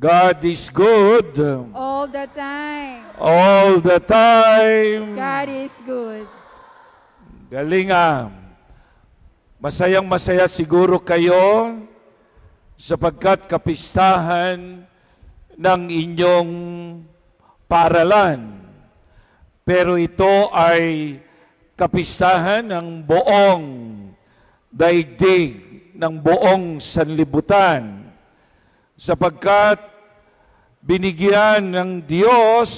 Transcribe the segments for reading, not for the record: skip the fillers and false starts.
God is good. All the time. All the time. God is good. Galing ah. Masayang masaya siguro kayo sapagkat kapistahan ng inyong paaralan. Pero ito ay kapistahan ng buong daigdig, ng buong sanlibutan. Sapagkat binigyan ng Diyos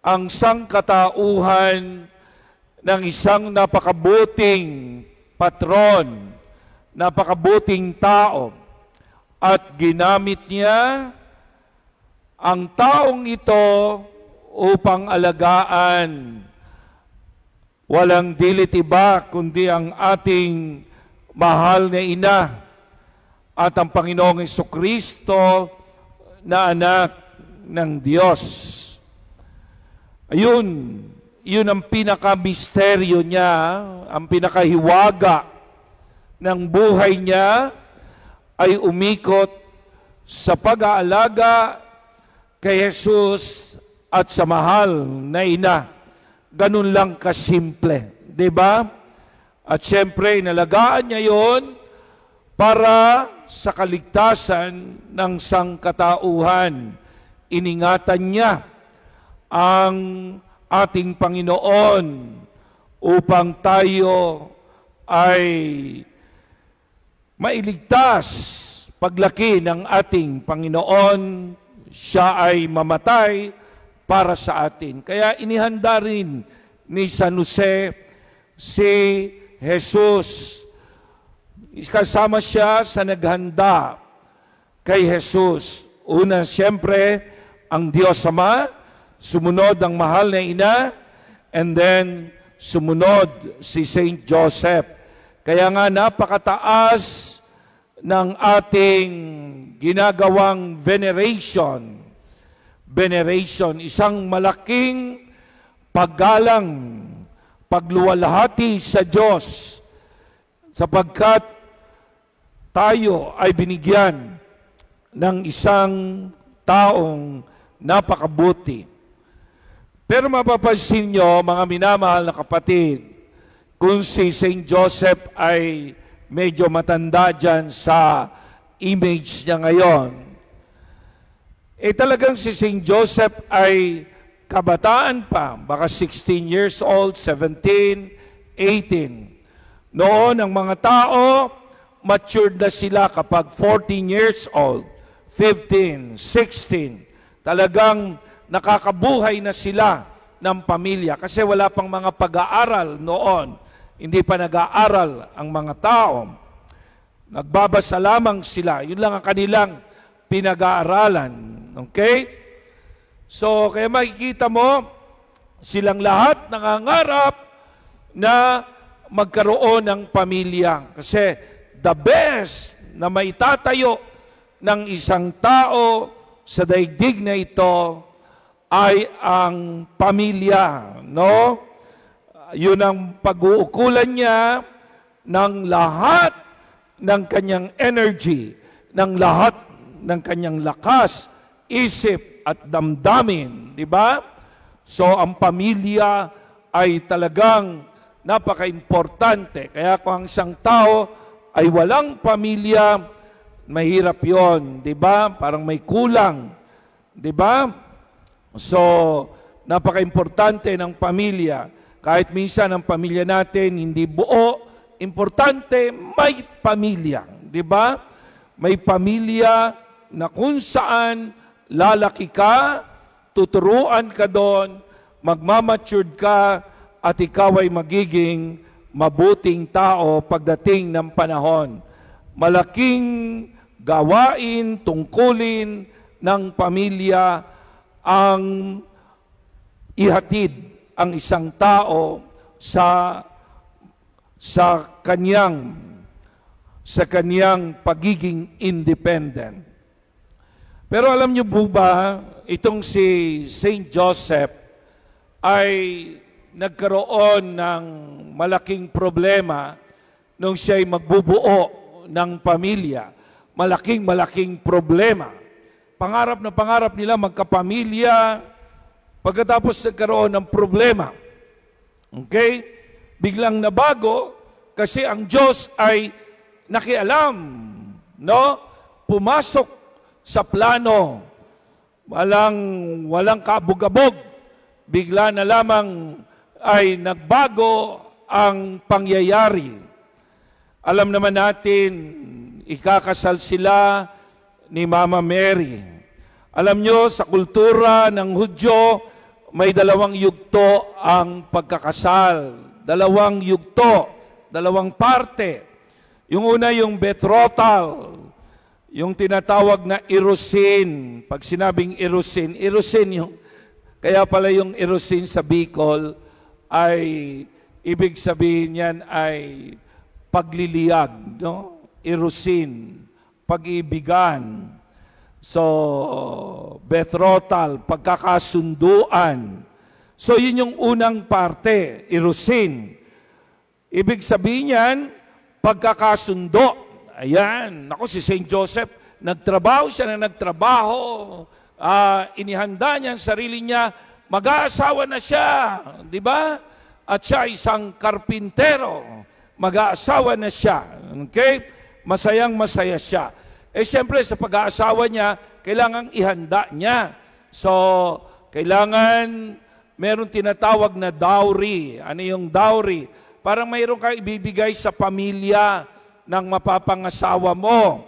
ang sangkatauhan ng isang napakabuting patron, napakabuting tao, at ginamit niya ang taong ito upang alagaan. Walang dilit iba kundi ang ating mahal na ina at ang Panginoong Jesucristo na anak ng Diyos. Ayun, yun ang pinaka-misteryo niya, ang pinakahiwaga ng buhay niya ay umikot sa pag-aalaga kay Jesus at sa mahal na ina. Ganun lang kasimple, di ba? At siyempre, inalagaan niya yon para sa kaligtasan ng sangkatauhan. Iningatan niya ang ating Panginoon upang tayo ay mailigtas paglaki ng ating Panginoon. Siya ay mamatay para sa atin. Kaya inihanda rin ni San Jose si Jesus. Kasama siya sa naghanda kay Jesus. Una, siyempre, ang Diyos Ama, sumunod ang mahal na ina, and then sumunod si Saint Joseph. Kaya nga napakataas ng ating ginagawang veneration. Veneration, isang malaking paggalang, pagluwalhati sa Diyos, sapagkat tayo ay binigyan ng isang taong napakabuti. Pero mapapansin nyo, mga minamahal na kapatid, kung si Saint Joseph ay medyo matanda dyan sa image niya ngayon, talagang si Saint Joseph ay kabataan pa, baka 16 years old, 17, 18. Noon, ang mga tao, matured na sila kapag 14 years old, 15, 16. Talagang nakakabuhay na sila ng pamilya kasi wala pang mga pag-aaral noon. Hindi pa nag-aaral ang mga tao. Nagbabasa lamang sila. Yun lang ang kanilang pinag-aaralan. Okay? So, kaya makikita mo, silang lahat nangangarap na magkaroon ng pamilya. Kasi the best na maitatayo ng isang tao sa daigdig na ito ay ang pamilya, no? Yun ang pag-uukulan niya ng lahat ng kanyang energy, ng lahat ng kanyang lakas, isip at damdamin, di ba? So ang pamilya ay talagang napaka-importante. Kaya kung ang isang tao ay walang pamilya, mahirap yon, di ba? Parang may kulang, di ba? So, napaka-importante ng pamilya. Kahit minsan ang pamilya natin hindi buo, importante may pamilya, di ba? May pamilya na kung saan lalaki ka, tuturuan ka doon, magmamatured ka, at ikaw ay magiging mabuting tao pagdating ng panahon. Malaking gawain, tungkulin ng pamilya ang ihatid ang isang tao sa kanyang pagiging independent. Pero alam niyo po ba, itong si Saint Joseph ay nagkaroon ng malaking problema nung siya ay magbubuo ng pamilya. Malaking problema. pangarap nila magkapamilya, pagkatapos nagkaroon ng problema. Okay? Biglang nabago kasi ang Diyos ay nakialam, no? Pumasok sa plano. Walang kabog-abog. Bigla na lamang ay nagbago ang pangyayari. Alam naman natin, ikakasal sila ni Mama Mary. Alam nyo, sa kultura ng Hudyo, may dalawang yugto ang pagkakasal. Dalawang yugto, dalawang parte. Yung una, yung betrothal, yung tinatawag na irusin. Pag sinabing irusin yung, kaya pala yung irusin sa Bicol ay, ibig sabihin yan ay pagliliyag, no? Irusin, pag-ibigan. So, betrothal, pagkakasunduan. So, yun yung unang parte, irusin. Ibig sabihin yan, pagkakasundo. Ayan, ako si St. Joseph, nagtrabaho siya na nagtrabaho, inihanda niya ang sarili niya, mag-aasawa na siya, di ba? At siya isang karpintero, mag-aasawa na siya. Okay? Masayang-masaya siya. Eh, siyempre, sa pag-aasawa niya, kailangang ihanda niya. So, kailangan meron tinatawag na dowry. Ano yung dowry? Parang mayroon kang ibibigay sa pamilya ng mapapangasawa mo.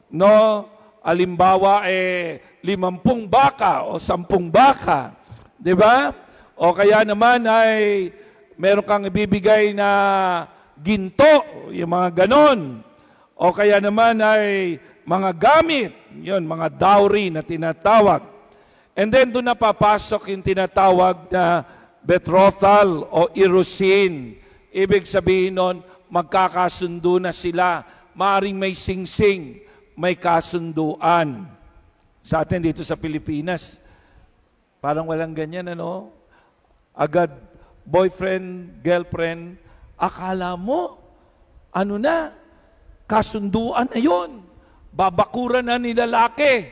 No? Alimbawa, 50 baka o 10 baka. Di ba? O kaya naman ay meron kang ibibigay na ginto, yung mga ganon. O kaya naman ay mga gamit, yun, mga dowry na tinatawag. And then doon napapasok yung tinatawag na betrothal o irusin. Ibig sabihin nun, magkakasundo na sila. Maaring may singsing, may kasunduan. Sa atin dito sa Pilipinas, parang walang ganyan, ano? Agad, boyfriend, girlfriend, akala mo, ano na, kasunduan na yun. Babakuran na ni lalaki.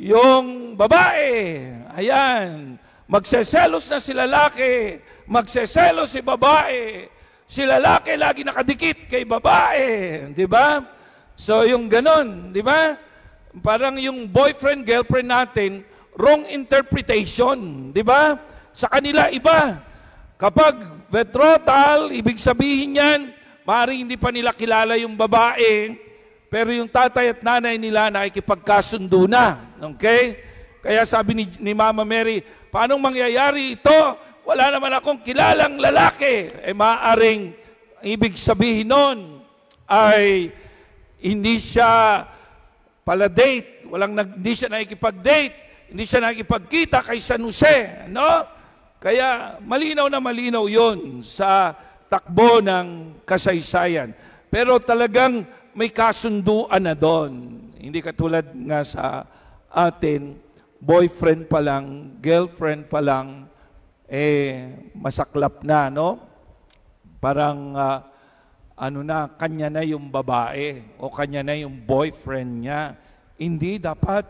Yung babae, ayan, magseselos na si lalaki, magseselos si babae. Si lalaki lagi nakadikit kay babae, di ba? So yung ganon, di ba? Parang yung boyfriend, girlfriend natin, wrong interpretation, di ba? Sa kanila iba. Kapag betrothal, ibig sabihin yan, maaaring hindi pa nila kilala yung babae, pero yung tatay at nanay nila nakikipagkasundo na. Okay? Kaya sabi ni Mama Mary, paano mangyayari ito? Wala naman akong kilalang lalaki. Maaaring ibig sabihin nun ay hindi siya pala date. Hindi siya nakikipag-date. Hindi siya nakikipagkita kay San Jose. No? Kaya malinaw na malinaw yun sa takbo ng kasaysayan. Pero talagang may kasunduan na doon. Hindi katulad nga sa atin, boyfriend pa lang, girlfriend pa lang, masaklap na, no? Parang, kanya na yung babae o kanya na yung boyfriend niya. Hindi, dapat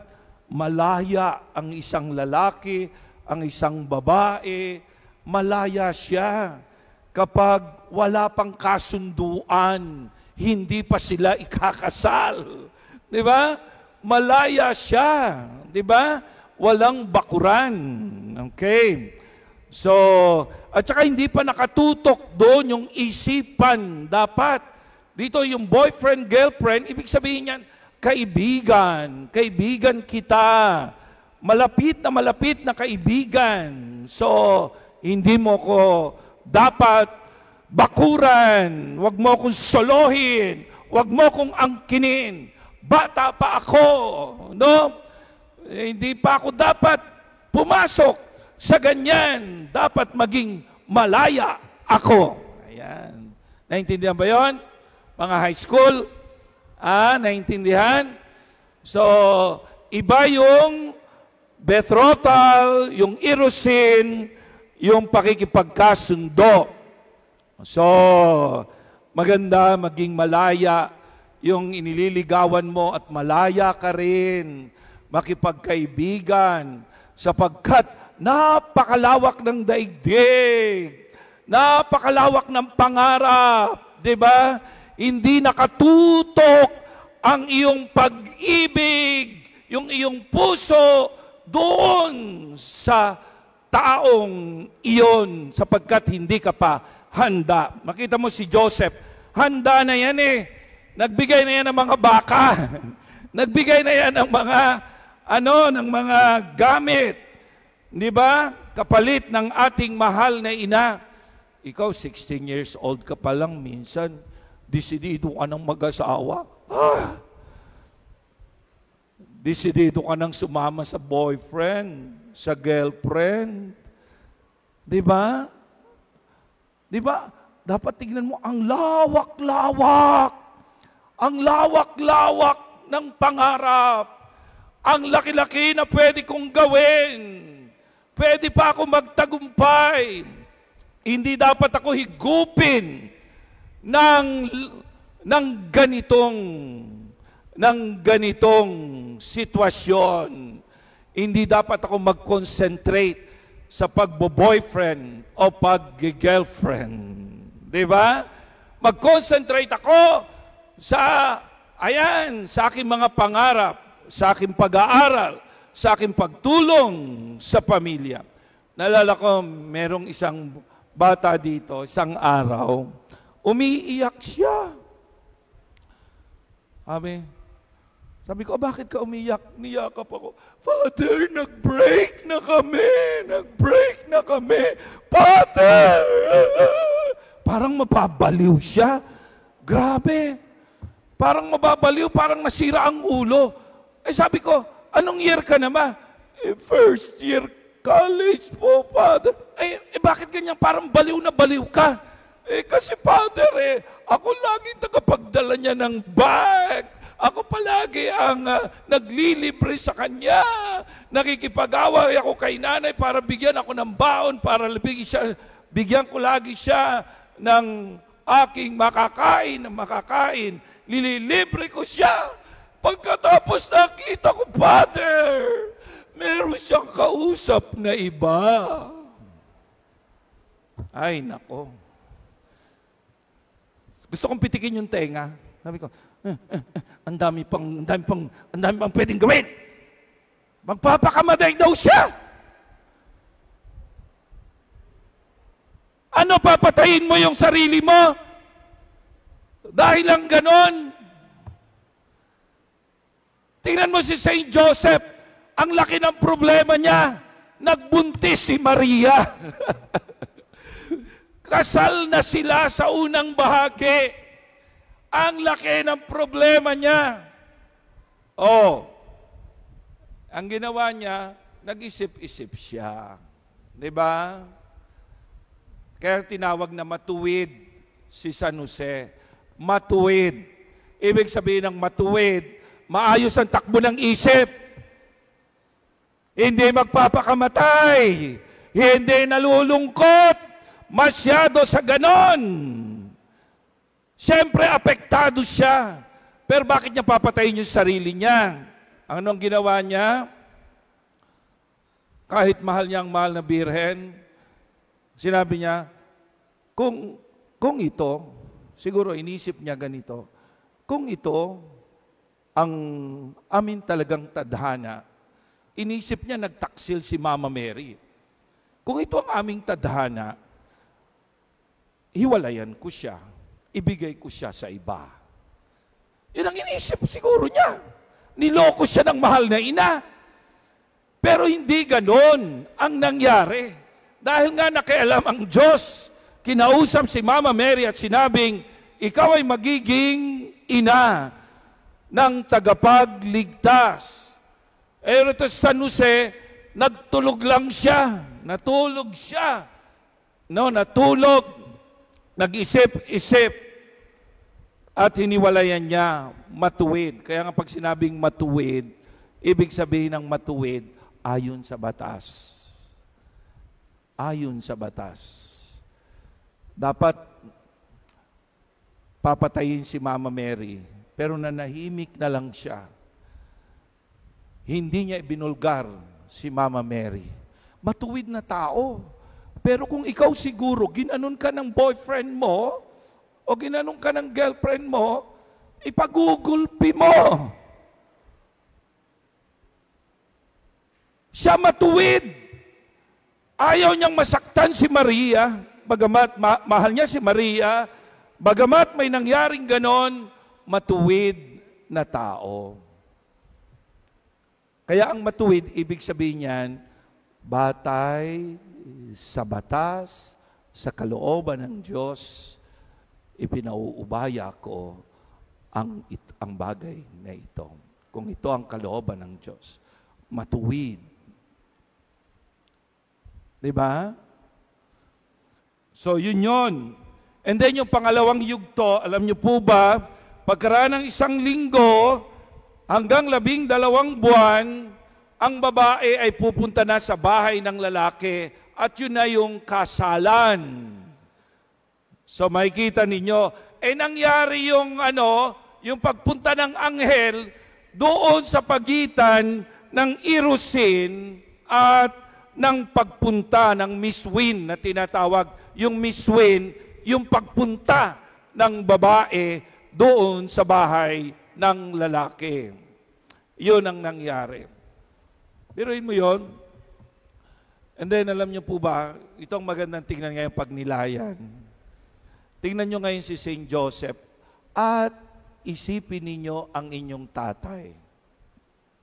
malaya ang isang lalaki, ang isang babae, malaya siya. Kapag wala pang kasunduan, hindi pa sila ikakasal. Di ba? Malaya siya. Di ba? Walang bakuran. Okay. So, at saka hindi pa nakatutok doon yung isipan. Dapat, dito yung boyfriend, girlfriend, ibig sabihin yan, kaibigan. Kaibigan kita. Malapit na kaibigan. So, hindi mo ko dapat bakuran, wag mo akong solohin, wag mo akong angkinin. Bata pa ako, no? Hindi pa ako dapat pumasok sa ganyan. Dapat maging malaya ako. Ayan. Naintindihan ba yon? Mga high school? Naintindihan? So, iba yung betrothal, yung irusin, yung pakikipagkasundo. So, maganda maging malaya yung inililigawan mo at malaya ka rin. makipagkaibigan, sapagkat napakalawak ng daigdig, napakalawak ng pangarap, di ba? Hindi nakatutok ang iyong pag-ibig, yung iyong puso doon sa taong iyon, sapagkat hindi ka pa handa. Makita mo si Joseph, handa na yan eh. Nagbigay na yan ng mga baka. Nagbigay na yan ng mga ng mga gamit. Di ba? Kapalit ng ating mahal na ina. Ikaw, 16 years old ka pa lang, minsan, desidido ka ng mag-asawa. Desidido ka ng sumama sa boyfriend, sa girlfriend. Di ba? Di ba? Dapat tignan mo, ang lawak-lawak. Ang lawak-lawak ng pangarap. Ang laki-laki na pwede kong gawin. Pwede pa ako magtagumpay. Hindi dapat ako higupin ng ganitong sitwasyon. Hindi dapat ako mag-concentrate sa pagbo-boyfriend o pag-girlfriend. Di ba? Mag-concentrate ako sa aking mga pangarap, sa aking pag-aaral, sa aking pagtulong sa pamilya. Naalala ko, merong isang bata dito, isang araw, umiiyak siya. Sabi ko, bakit ka umiyak? Niyakap ako. Father, nag-break na kami. Nag-break na kami. Father! Parang mapabaliw siya. Grabe. Parang mababaliw, parang nasira ang ulo. Sabi ko, anong year ka naman? First year college po, Father. Bakit ganyan? Parang baliw na baliw ka. Kasi Father, ako lagi tagapagdala niya ng bag. Ako palagi ang naglilibre sa kanya. Nakikipag-away ako kay nanay para bigyan ako ng baon, para bigyan ko lagi siya ng aking makakain. Lililibre ko siya. Pagkatapos nakita ko, Father, meron siyang kausap na iba. Ay, nako. Gusto kong pitikin yung tenga. Sabi ko, ang dami pang pwedeng gawin. Magpapakamatay daw siya. Ano, papatayin mo yung sarili mo? Dahil lang ganon. Tingnan mo si Saint Joseph, ang laki ng problema niya, nagbuntis si Maria. Kasal na sila sa unang bahagi. Ang laki ng problema niya. Ang ginawa niya, nag-isip-isip siya. Diba? Kaya tinawag na matuwid si San Jose. Matuwid. Ibig sabihin ng matuwid, maayos ang takbo ng isip. Hindi magpapakamatay. Hindi nalulungkot. Masyado sa ganon. Siyempre, apektado siya. Pero bakit niya papatayin yung sarili niya? Anong ginawa niya? Kahit mahal niya ang mahal na birhen, sinabi niya, kung ito, siguro inisip niya ganito, kung ito ang amin talagang tadhana, inisip niya nagtaksil si Mama Mary. Kung ito ang aming tadhana, hiwalayan ko siya, ibigay ko siya sa iba. Yun ang inisip siguro niya. Niloko siya ng mahal na ina. Pero hindi ganon ang nangyari. Dahil nga nakialam ang Diyos, kinausap si Mama Mary at sinabing, ikaw ay magiging ina ng tagapagligtas. Ito sa San Jose, nagtulog lang siya. Natulog siya. Natulog. Nag-isip-isip. At hiniwalayan niya, matuwid. Kaya nga pag sinabing matuwid, ibig sabihin ng matuwid, ayon sa batas. Ayon sa batas. Dapat papatayin si Mama Mary, pero nanahimik na lang siya. Hindi niya ibinulgar si Mama Mary. Matuwid na tao. Pero kung ikaw siguro, ginanon ka ng boyfriend mo, o ginanon ka ng girlfriend mo, ipagugulpi mo. Siya matuwid. Ayaw niyang masaktan si Maria, bagamat mahal niya si Maria, bagamat may nangyaring ganon, matuwid na tao. Kaya ang matuwid, ibig sabihin niyan, batay sa batas, sa kalooban ng Diyos, ipinauubaya ko ang bagay na ito. Kung ito ang kalooban ng Diyos, matuwid. Diba? So, yun. And then yung pangalawang yugto, alam niyo po ba, pagkaraan ng 1 linggo, hanggang 12 buwan, ang babae ay pupunta na sa bahay ng lalaki at yun na yung kasalan. So makikita ninyo, nangyari yung yung pagpunta ng anghel doon sa pagitan ng Irusin at ng pagpunta ng miswin na tinatawag. Yung miswin, yung pagpunta ng babae doon sa bahay ng lalaki. Yun ang nangyari. Biruin mo yun. And then, alam niyo po ba, itong magandang tingnan ngayon pagnilayan. Tingnan niyo ngayon si Saint Joseph at isipin ninyo ang inyong tatay.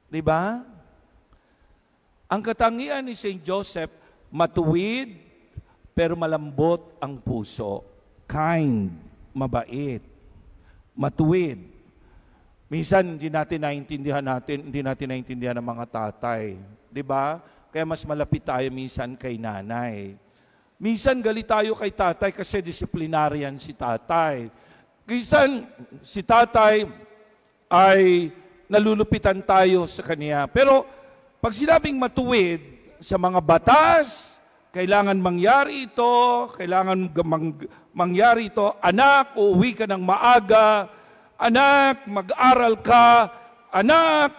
Di ba? Ang katangian ni Saint Joseph, matuwid, pero malambot ang puso. Kind, mabait, matuwid. Minsan, hindi natin naintindihan ng mga tatay. Di ba? Kaya mas malapit tayo minsan kay nanay. Minsan, galit tayo kay tatay kasi disciplinarian si tatay. Minsan, si tatay ay nalulupitan tayo sa kanya. Pero, pag sinabing matuwid sa mga batas, kailangan mangyari ito, anak, uuwi ka ng maaga, anak, mag-aral ka, anak,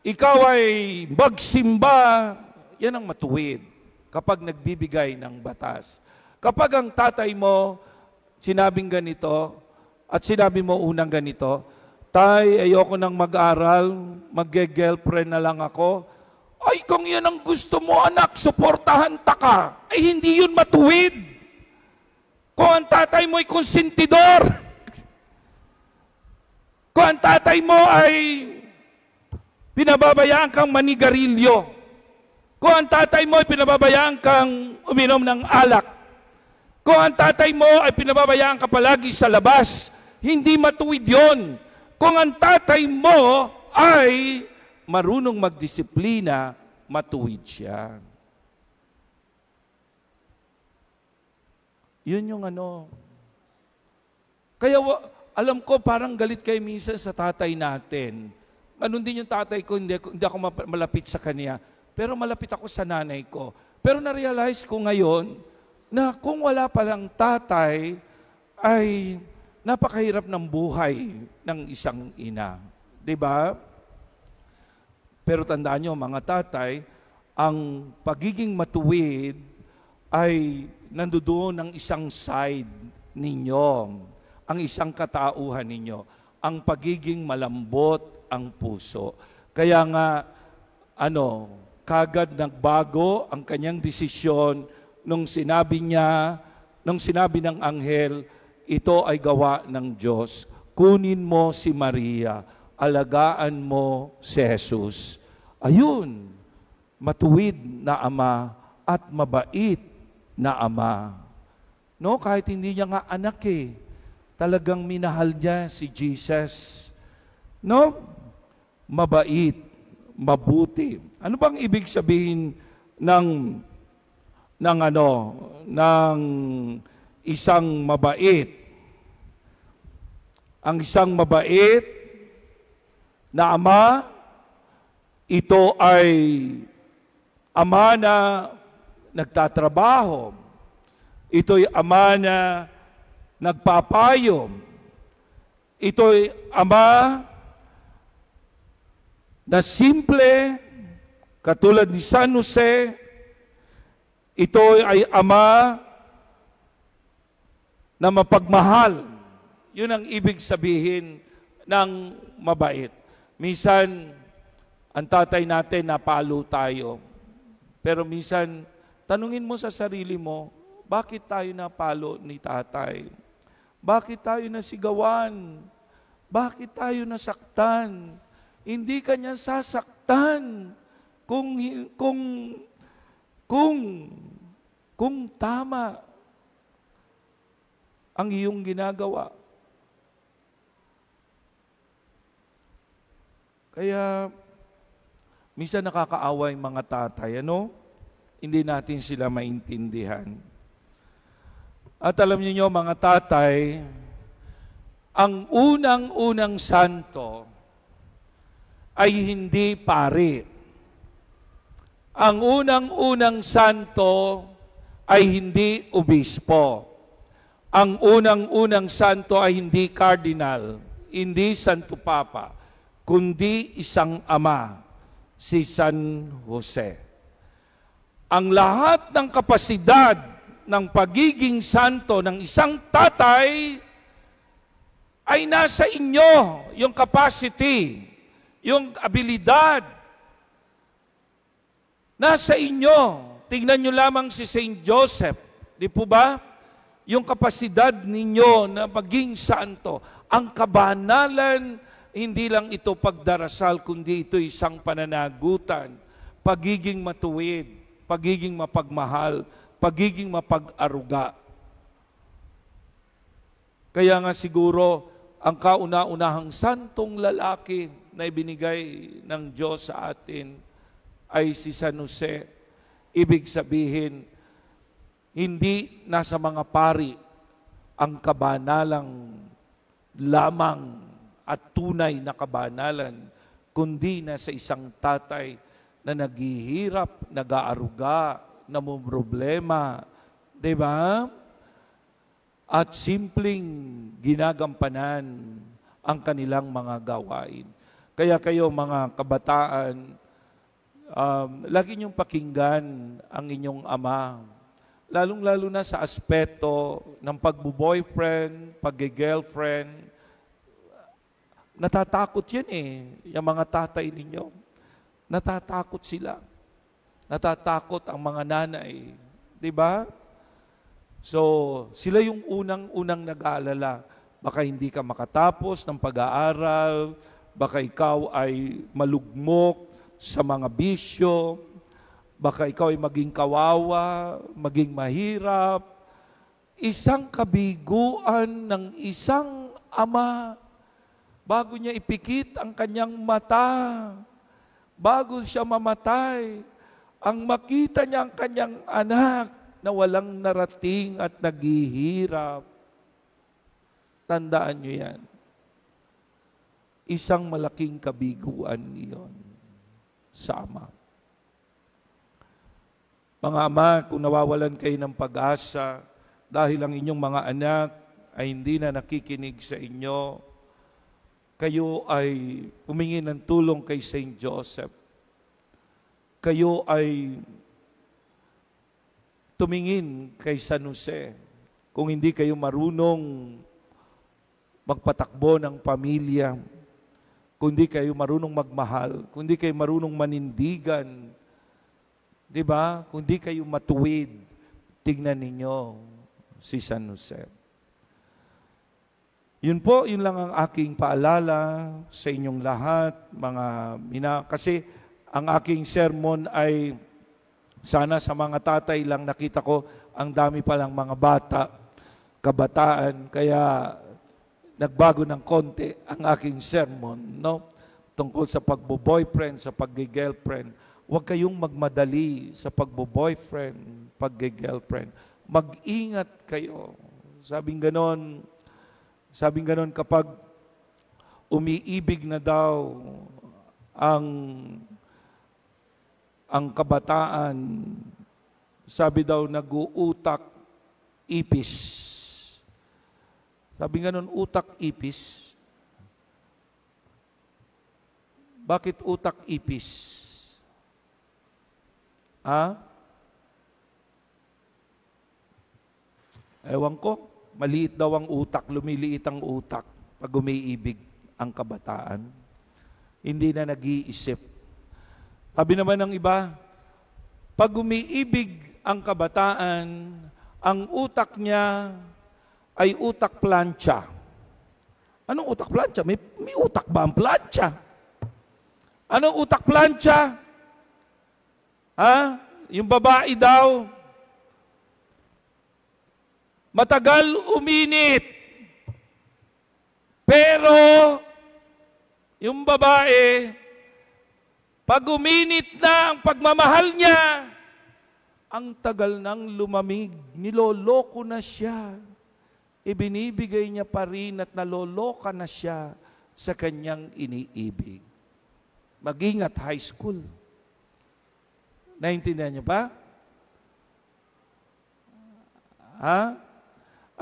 ikaw ay magsimba. Yan ang matuwid kapag nagbibigay ng batas. Kapag ang tatay mo sinabing ganito at sinabi mo unang ganito, tay, ayoko nang mag-aral, mag-girlfriend na lang ako. Ay, kung yan ang gusto mo, anak, suportahan ta ka. Ay, hindi yun matuwid. Kung ang tatay mo ay konsentidor, kung ang tatay mo ay pinababayaan kang manigarilyo, kung ang tatay mo ay pinababayaan kang uminom ng alak, kung ang tatay mo ay pinababayaan ka palagi sa labas, hindi matuwid yun. Kung ang tatay mo ay marunong magdisiplina, matuwid siya. Yun yung Kaya alam ko parang galit kayo minsan sa tatay natin. Ganun din yung tatay ko, hindi ako malapit sa kanya. Pero malapit ako sa nanay ko. Pero na-realize ko ngayon na kung wala palang tatay, ay napakahirap ng buhay ng isang ina. Diba? Pero tandaan nyo, mga tatay, ang pagiging matuwid ay nandoon ng isang side ninyo, ang isang katauhan ninyo, ang pagiging malambot ang puso. Kaya nga, kagad nagbago ang kanyang desisyon nung sinabi ng anghel, ito ay gawa ng Diyos. Kunin mo si Maria, alagaan mo si Jesus. Ayun, matuwid na ama at mabait na ama. No, kahit hindi niya nga anak talagang minahal niya si Jesus. No? Mabait, mabuti. Ano bang ibig sabihin ng isang mabait? Ang isang mabait na ama, ito ay ama na nagtatrabaho. Ito'y ama na nagpapayo. Ito'y ama na simple, katulad ni San Jose, ito ay ama na mapagmahal. Yun ang ibig sabihin ng mabait. Minsan, ang tatay natin, napalo tayo. Pero minsan, tanungin mo sa sarili mo, bakit tayo napalo ni tatay? Bakit tayo nasigawan? Bakit tayo nasaktan? Hindi kanya sasaktan kung tama ang iyong ginagawa. Kaya, minsan nakakaawa yung mga tatay, ano? Hindi natin sila maintindihan. At alam niyo mga tatay, ang unang-unang santo ay hindi pari. Ang unang-unang santo ay hindi obispo. Ang unang-unang santo ay hindi cardinal, hindi Santo Papa, kundi isang ama, si San Jose. Ang lahat ng kapasidad ng pagiging santo ng isang tatay ay nasa inyo, yung capacity, yung abilidad, nasa inyo. Tingnan nyo lamang si Saint Joseph, di po ba? Yung kapasidad ninyo na maging santo. Ang kabanalan, hindi lang ito pagdarasal, kundi ito isang pananagutan, pagiging matuwid, pagiging mapagmahal, pagiging mapag-aruga. Kaya nga siguro, ang kauna-unahang santong lalaki na ibinigay ng Diyos sa atin ay si San Jose. Ibig sabihin, hindi nasa mga pari ang kabanalang lamang at tunay na kabanalan, kundi nasa isang tatay na naghihirap, nag-aaruga, namumroblema, di ba? At simpleng ginagampanan ang kanilang mga gawain. Kaya kayo mga kabataan, lagi niyong pakinggan ang inyong ama, lalong-lalo na sa aspeto ng pagbo-boyfriend, pag-girlfriend. Natatakot yan yung mga tatay ninyo. Natatakot sila. Natatakot ang mga nanay. Di ba? So, sila yung unang-unang nag-aalala. Baka hindi ka makatapos ng pag-aaral, baka ikaw ay malugmok sa mga bisyo, baka ikaw ay maging kawawa, maging mahirap. Isang kabiguan ng isang ama, bago niya ipikit ang kanyang mata, bago siya mamatay, ang makita niya ang kanyang anak na walang narating at naghihirap. Tandaan niyo yan. Isang malaking kabiguan iyon sa ama. Mga ama, kung nawawalan kayo ng pag-asa dahil ang inyong mga anak ay hindi na nakikinig sa inyo, kayo ay humingi ng tulong kay Saint Joseph. Kayo ay tumingin kay San Jose. Kung hindi kayo marunong magpatakbo ng pamilya, kung hindi kayo marunong magmahal, kung hindi kayo marunong manindigan, di ba? Kung di kayo matuwid, tingnan ninyo si San Jose. Yun po, yun lang ang aking paalala sa inyong lahat, kasi ang aking sermon ay sana sa mga tatay lang. Nakita ko, ang dami palang mga bata, kabataan, kaya nagbago ng konti ang aking sermon, no? Tungkol sa pagbo-boyfriend, sa pag-girlfriend. Huwag kayong magmadali sa pagbo-boyfriend, pag-girlfriend. Mag-ingat kayo. Sabing ganon kapag umiibig na daw ang kabataan, sabi daw nag-uutak ipis. Sabi ganon, utak ipis. Bakit utak ipis? Ha? Ewan ko, maliit daw ang utak, lumiliit ang utak pag umiibig ang kabataan. Hindi na nag-iisip. Sabi naman ng iba, pag umiibig ang kabataan, ang utak niya ay utak plancha. Anong utak plancha? May utak ba ang plancha? Anong utak plancha? Ha? Yung babae daw, matagal uminit. Pero, yung babae, pag uminit na ang pagmamahal niya, ang tagal nang lumamig, niloloko na siya. Ibinibigay niya pa rin at naloloka na siya sa kanyang iniibig. Mag-ingat high school. Naintindihan niyo ba? Ha?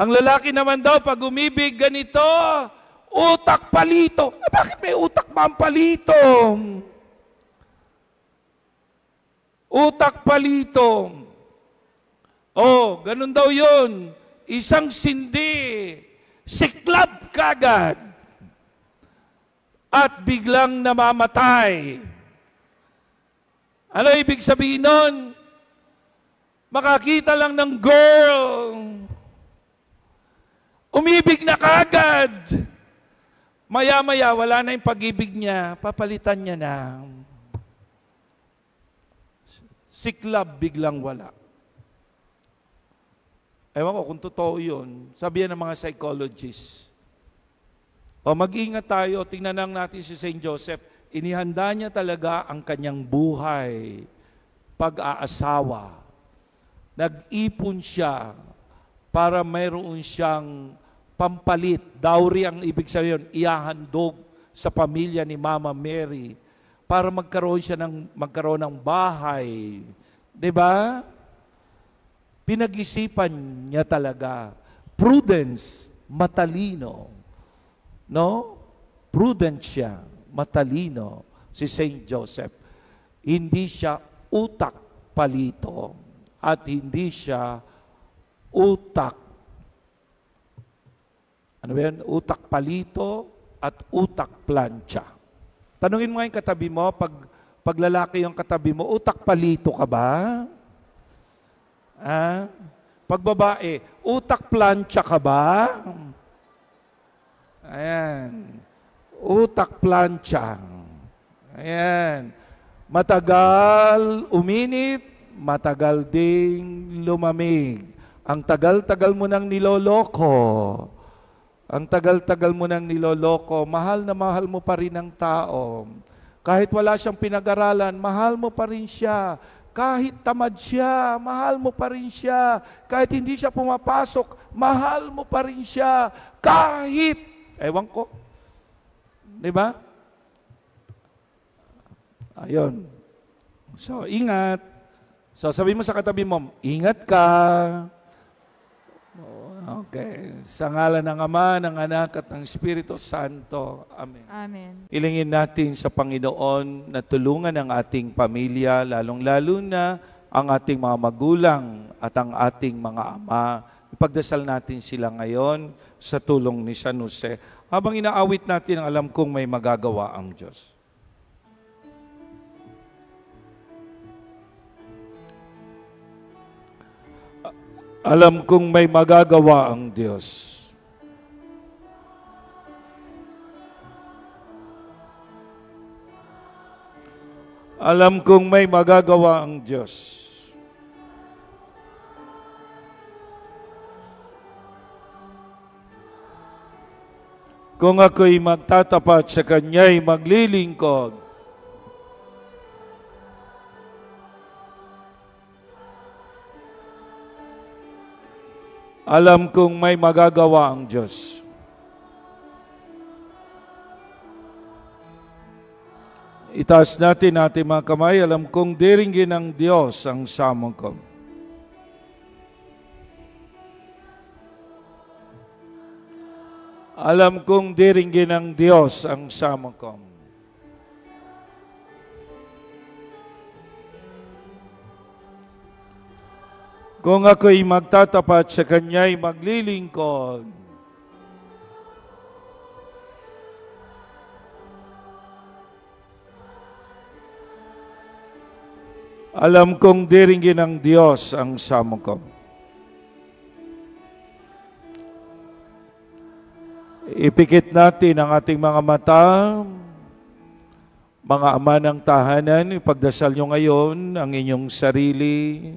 Ang lalaki naman daw, pag umibig, ganito, utak palito. Bakit may utak ba ang palito? Utak palito. Oh, ganun daw yun. Isang sindi, siklab kagad. At biglang namamatay. Ano ibig sabihin nun? Makakita lang ng girl. Umibig na kagad. Maya-maya, wala na yung pag-ibig niya, papalitan niya na. Siklab, biglang wala. Ewan ko kung totoo yun. Sabi yan ng mga psychologists. O mag-ingat tayo, tingnan lang natin si Saint Joseph. Inihanda niya talaga ang kanyang buhay, pag-aasawa. Nag-ipon siya para mayroon siyang pampalit. Dowry ang ibig sabihin, iahandog sa pamilya ni Mama Mary para magkaroon ng bahay. 'Di ba? Pinag-isipan niya talaga. Prudence, matalino. No? Prudent siya, matalino si Saint Joseph. Hindi siya utak palito at hindi siya utak. Ano ba yan? Utak palito at utak plancha. Tanungin mo ngayon katabi mo, pag lalaki yung katabi mo, utak palito ka ba? Ah? Pag babae, utak plancha ka ba? Ayan. Utak plancha. Ayan. Matagal uminit, matagal ding lumamig. Ang tagal-tagal mo nang niloloko. Ang tagal-tagal mo nang niloloko, mahal na mahal mo pa rin ang tao. Kahit wala siyang pinag-aralan, mahal mo pa rin siya. Kahit tamad siya, mahal mo pa rin siya. Kahit hindi siya pumapasok, mahal mo pa rin siya. Kahit, ewan ko, di ba? Ayun. So, ingat. So, sabi mo sa katabi mo, ingat ka. Okay. Sa ngalan ng Ama, ng Anak, at ng Espiritu Santo. Amen. Amen. Ilingin natin sa Panginoon na tulungan ang ating pamilya, lalong-lalo na ang ating mga magulang at ang ating mga ama. Ipagdasal natin sila ngayon sa tulong ni San Jose. Habang inaawit natin, alam kong may magagawa ang Diyos. Alam kong may magagawa ang Diyos. Alam kong may magagawa ang Diyos. Kung ako'y magtatapat sa Kanya'y maglilingkod, alam kong may magagawa ang Diyos. Itaas natin ating mga kamay. Alam kong diringgin ng Diyos ang samong ko. Alam kong diringgin ng Diyos ang samong ko. Kung ako'y magtatapat sa Kanya'y maglilingkod. Alam kong diringgin ng Diyos ang samo ko. Ipikit natin ang ating mga mata. Mga ama ng tahanan, ipagdasal nyo ngayon ang inyong sarili.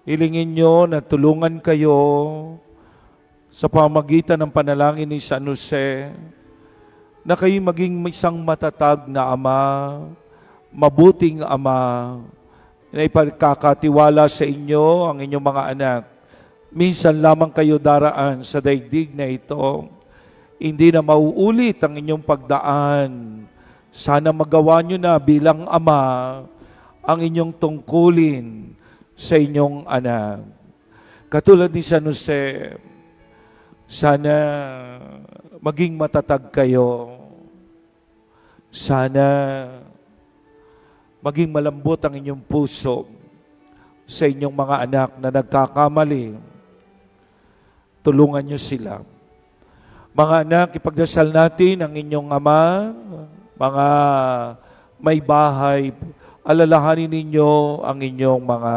Hilingin nyo na tulungan kayo sa pamagitan ng panalangin ni San Jose na kayo maging isang matatag na ama, mabuting ama, na ipagkakatiwala sa inyo ang inyong mga anak. Minsan lamang kayo daraan sa daigdig na ito. Hindi na mauulit ang inyong pagdaan. Sana magawa nyo na bilang ama ang inyong tungkulin sa inyong anak. Katulad ni San Jose, sana maging matatag kayo. Sana maging malambot ang inyong puso sa inyong mga anak na nagkakamali. Tulungan nyo sila. Mga anak, ipagdasal natin ang inyong ama, mga may bahay, alalahanin ninyo ang inyong mga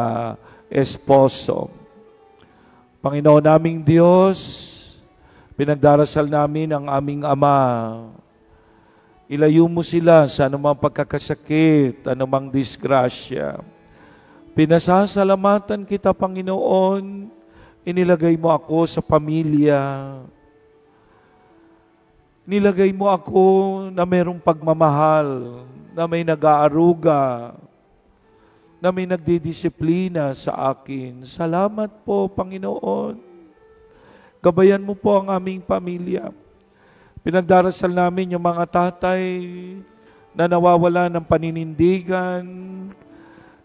esposo. Panginoon naming Diyos, pinagdarasal namin ang aming ama. Ilayo mo sila sa anumang pagkakasakit, anumang disgrasya. Pinasasalamatan kita, Panginoon, inilagay mo ako sa pamilya. Nilagay mo ako na mayroong pagmamahal, na may nag-aaruga, na may nagdidisiplina sa akin. Salamat po, Panginoon. Gabayan mo po ang aming pamilya. Pinagdarasal namin yung mga tatay na nawawala ng paninindigan,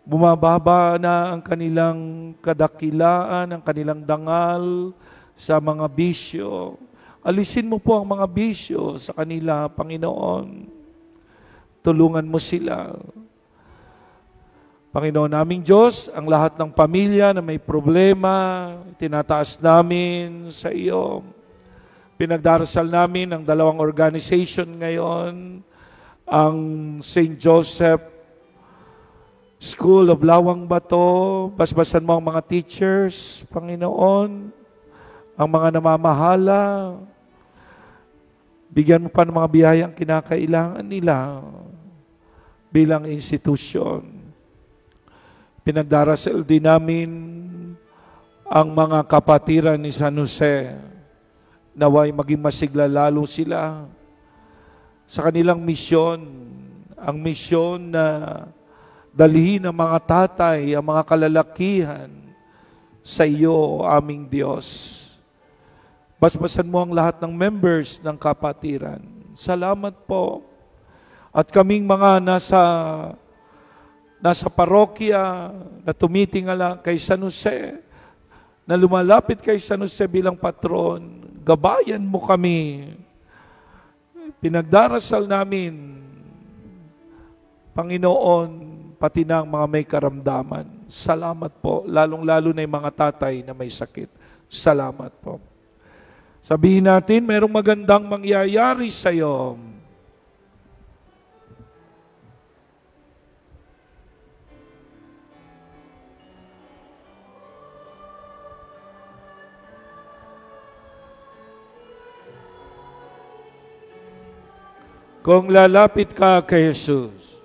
bumababa na ang kanilang kadakilaan, ang kanilang dangal sa mga bisyo. Alisin mo po ang mga bisyo sa kanila, Panginoon. Tulungan mo sila. Panginoon naming Diyos, ang lahat ng pamilya na may problema, tinataas namin sa iyo. Pinagdarasal namin ang dalawang organization ngayon, ang St. Joseph School of Lawang Bato. Basbasan mo ang mga teachers, Panginoon, ang mga namamahala. Bigyan mo pa ng mga biyayang kinakailangan nila bilang institusyon. Pinagdarasal din namin ang mga kapatiran ni San Jose. Naway maging masigla lalo sila sa kanilang misyon. Ang misyon na dalhin ang mga tatay, ang mga kalalakihan sa iyo, aming Diyos. Basbasan mo ang lahat ng members ng kapatiran. Salamat po. At kaming mga nasa parokya na tumitingala kay San Jose, na lumalapit kay San Jose bilang patron, gabayan mo kami. Pinagdarasal namin, Panginoon, pati na ang mga may karamdaman. Salamat po, lalong-lalo na yung mga tatay na may sakit. Salamat po. Sabihin natin, mayroong magandang mangyayari sa iyo. Kung lalapit ka kay Jesus,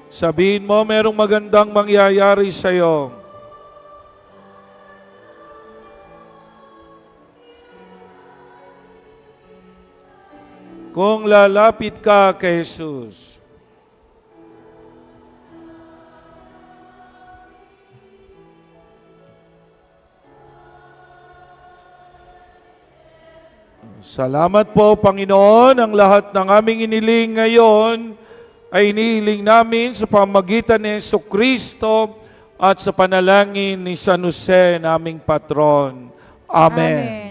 sabihin mo, merong magandang mangyayari sa iyo. Kung lalapit ka kay Jesus, salamat po, Panginoon, ang lahat ng aming iniling ngayon ay inihiling namin sa pamagitan ni Jesucristo at sa panalangin ni San Jose, naming patron. Amen.